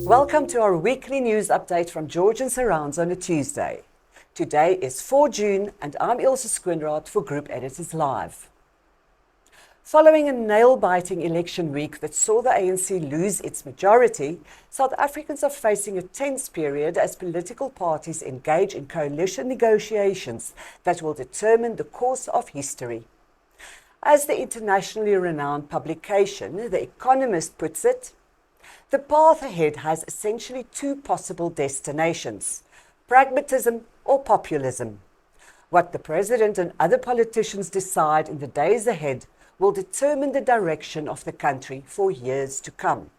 Welcome to our weekly news update from George and Surrounds on a Tuesday. Today is 4 June and I'm Ilse Skoenraad for Group Editors Live. Following a nail-biting election week that saw the ANC lose its majority, South Africans are facing a tense period as political parties engage in coalition negotiations that will determine the course of history. As the internationally renowned publication The Economist puts it, the path ahead has essentially two possible destinations: pragmatism or populism. What the president and other politicians decide in the days ahead will determine the direction of the country for years to come.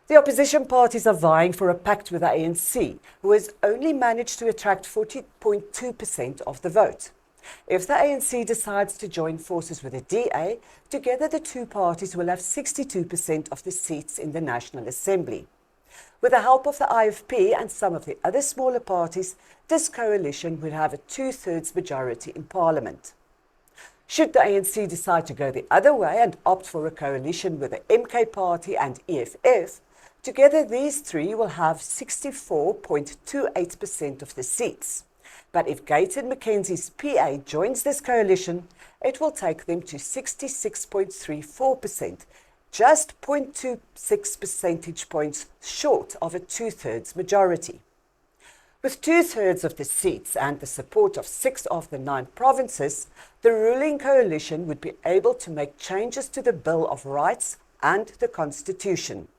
The opposition parties are vying for a pact with the ANC, who has only managed to attract 40.2% of the vote. If the ANC decides to join forces with the DA, together the two parties will have 62% of the seats in the National Assembly. With the help of the IFP and some of the other smaller parties, this coalition would have a two-thirds majority in Parliament. Should the ANC decide to go the other way and opt for a coalition with the MK Party and EFF, together these three will have 64.28% of the seats. But if Gayton McKenzie's PA joins this coalition, it will take them to 66.34%, just 0.26 percentage points short of a two-thirds majority. With two-thirds of the seats and the support of 6 of the 9 provinces, the ruling coalition would be able to make changes to the Bill of Rights and the Constitution.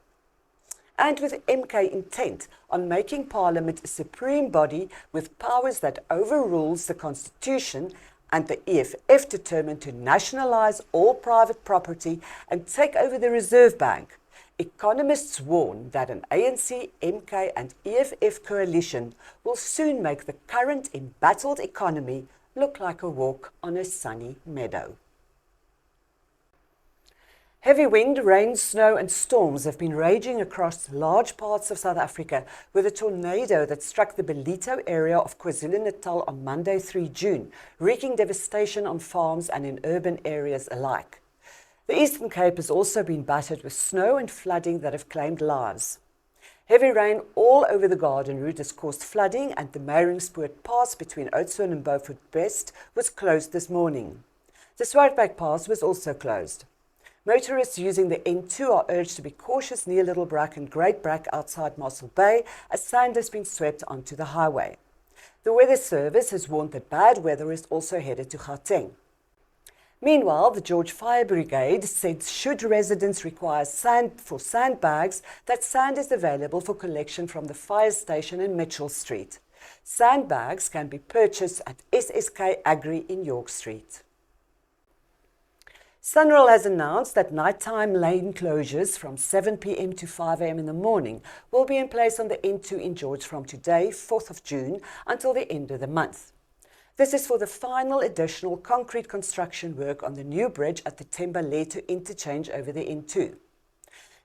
And with MK intent on making Parliament a supreme body with powers that overrules the Constitution, and the EFF determined to nationalise all private property and take over the Reserve Bank, economists warn that an ANC, MK and EFF coalition will soon make the current embattled economy look like a walk on a sunny meadow. Heavy wind, rain, snow and storms have been raging across large parts of South Africa, with a tornado that struck the Ballito area of KwaZulu-Natal on Monday 3 June, wreaking devastation on farms and in urban areas alike. The Eastern Cape has also been battered with snow and flooding that have claimed lives. Heavy rain all over the Garden Route has caused flooding, and the Meyringspoort Pass between Oudtshoorn and Beaufort West was closed this morning. The Suid-kaap Pass was also closed. Motorists using the N2 are urged to be cautious near Little Brack and Great Brack outside Mossel Bay, as sand has been swept onto the highway. The Weather Service has warned that bad weather is also headed to Gauteng. Meanwhile, the George Fire Brigade said should residents require sandbags, that sand is available for collection from the fire station in Mitchell Street. Sandbags can be purchased at SSK Agri in York Street. SANRAL has announced that nighttime lane closures from 7 p.m. to 5 a.m. in the morning will be in place on the N2 in George from today, 4th of June, until the end of the month. This is for the final additional concrete construction work on the new bridge at the Themba-Leto interchange over the N2.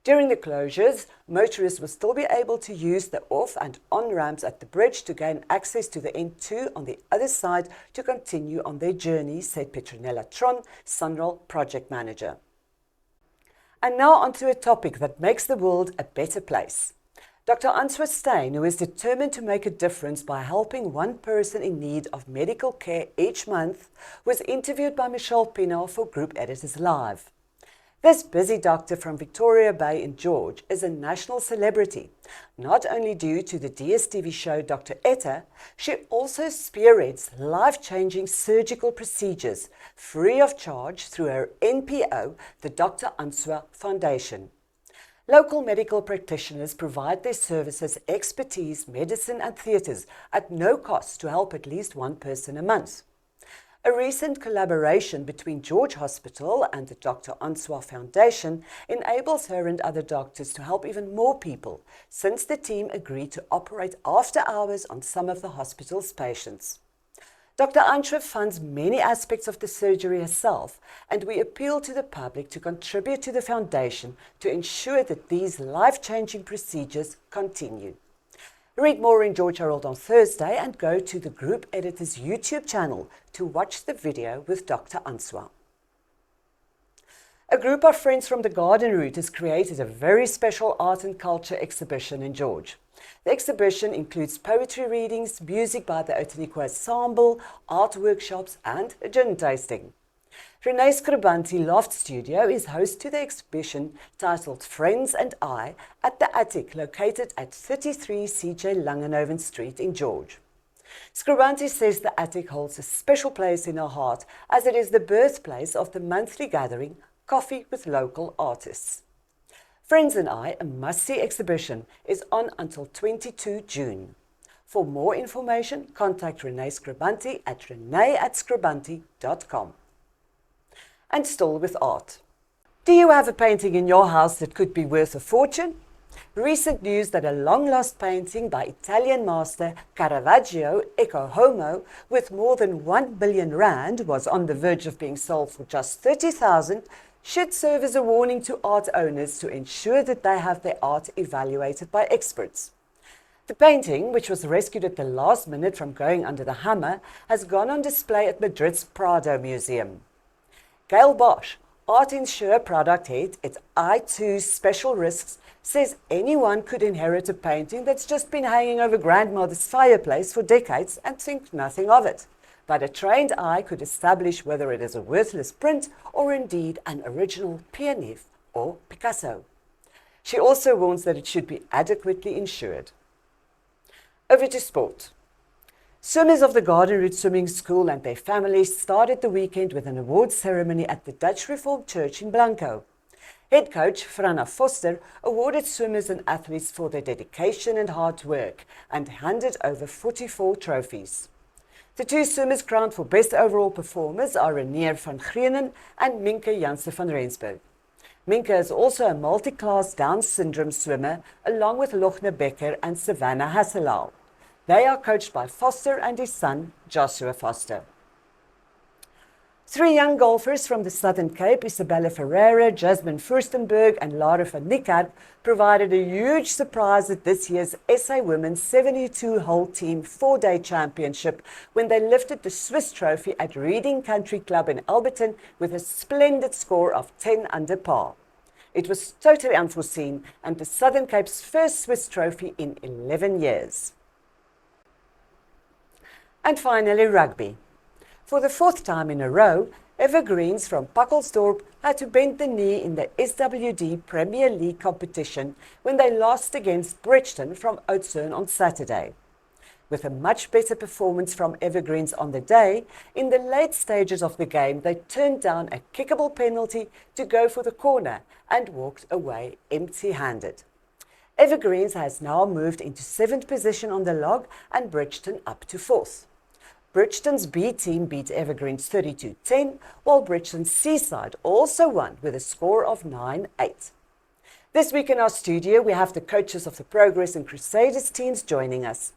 During the closures, motorists will still be able to use the off and on ramps at the bridge to gain access to the N2 on the other side to continue on their journey, said Petronella Tron, SANRAL project manager. And now onto a topic that makes the world a better place. Dr. Answa Steyn, who is determined to make a difference by helping one person in need of medical care each month, was interviewed by Michelle Pinaar for Group Editors Live. This busy doctor from Victoria Bay in George is a national celebrity, not only due to the DSTV show Dr. Etta, she also spearheads life-changing surgical procedures free of charge through her NPO, the Dr. Answa Foundation. Local medical practitioners provide their services, expertise, medicine and theatres at no cost to help at least one person a month. A recent collaboration between George Hospital and the Dr. Answa Foundation enables her and other doctors to help even more people, since the team agreed to operate after hours on some of the hospital's patients. Dr. Answa funds many aspects of the surgery herself, and we appeal to the public to contribute to the foundation to ensure that these life-changing procedures continue. Read more in George Herald on Thursday and go to the Group Editors YouTube channel to watch the video with Dr. Answa. A group of friends from the Garden Route has created a very special art and culture exhibition in George. The exhibition includes poetry readings, music by the Outeniqua Ensemble, art workshops and a gin tasting. Renee's Scribanti Loft Studio is host to the exhibition titled Friends and I at the Attic located at 33 CJ Langenhoven Street in George. Scribanti says the Attic holds a special place in her heart as it is the birthplace of the monthly gathering Coffee with Local Artists. Friends and I, a must-see exhibition, is on until 22 June. For more information, contact Renee Scribanti at renee@scribanti.com. And still with art. Do you have a painting in your house that could be worth a fortune? Recent news that a long-lost painting by Italian master Caravaggio, Ecce Homo, with more than 1 billion rand, was on the verge of being sold for just 30,000, should serve as a warning to art owners to ensure that they have their art evaluated by experts. The painting, which was rescued at the last minute from going under the hammer, has gone on display at Madrid's Prado Museum. Gail Bosch, art insurer product head at I2 Special Risks, says anyone could inherit a painting that's just been hanging over grandmother's fireplace for decades and think nothing of it. But a trained eye could establish whether it is a worthless print or indeed an original Pianif or Picasso. She also warns that it should be adequately insured. Over to sport. Swimmers of the Garden Route Swimming School and their families started the weekend with an awards ceremony at the Dutch Reformed Church in Blanco. Head coach Franna Foster awarded swimmers and athletes for their dedication and hard work and handed over 44 trophies. The two swimmers crowned for best overall performers are Renier van Greenen and Minke Janse van Rensburg. Minke is also a multi-class Down syndrome swimmer along with Lochner Becker and Savannah Hasselau. They are coached by Foster and his son, Joshua Foster. Three young golfers from the Southern Cape, Isabella Ferreira, Jasmine Furstenberg and Lara van Niekerk, provided a huge surprise at this year's SA Women's 72-hole team 4-day championship when they lifted the Swiss trophy at Reading Country Club in Alberton with a splendid score of 10 under par. It was totally unforeseen and the Southern Cape's first Swiss trophy in 11 years. And finally, rugby. For the fourth time in a row, Evergreens from Pakkelsdorp had to bend the knee in the SWD Premier League competition when they lost against Bridgeton from Oudtshoorn on Saturday. With a much better performance from Evergreens on the day, in the late stages of the game they turned down a kickable penalty to go for the corner and walked away empty-handed. Evergreens has now moved into 7th position on the log and Bridgeton up to 4th. Bridgeton's B team beat Evergreens 32-10, while Bridgeton's C side also won with a score of 9-8. This week in our studio, we have the coaches of the Progress and Crusaders teams joining us.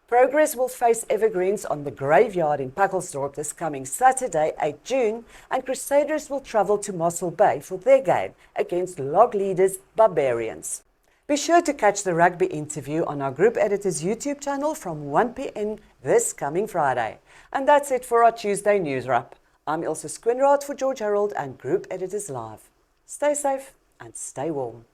Progress will face Evergreens on the Graveyard in Pakkelsdorp this coming Saturday, 8 June, and Crusaders will travel to Mossel Bay for their game against log leaders Barbarians. Be sure to catch the rugby interview on our Group Editors YouTube channel from 1 p.m. this coming Friday. And that's it for our Tuesday News Wrap. I'm Ilse Squinrad for George Herald and Group Editors Live. Stay safe and stay warm.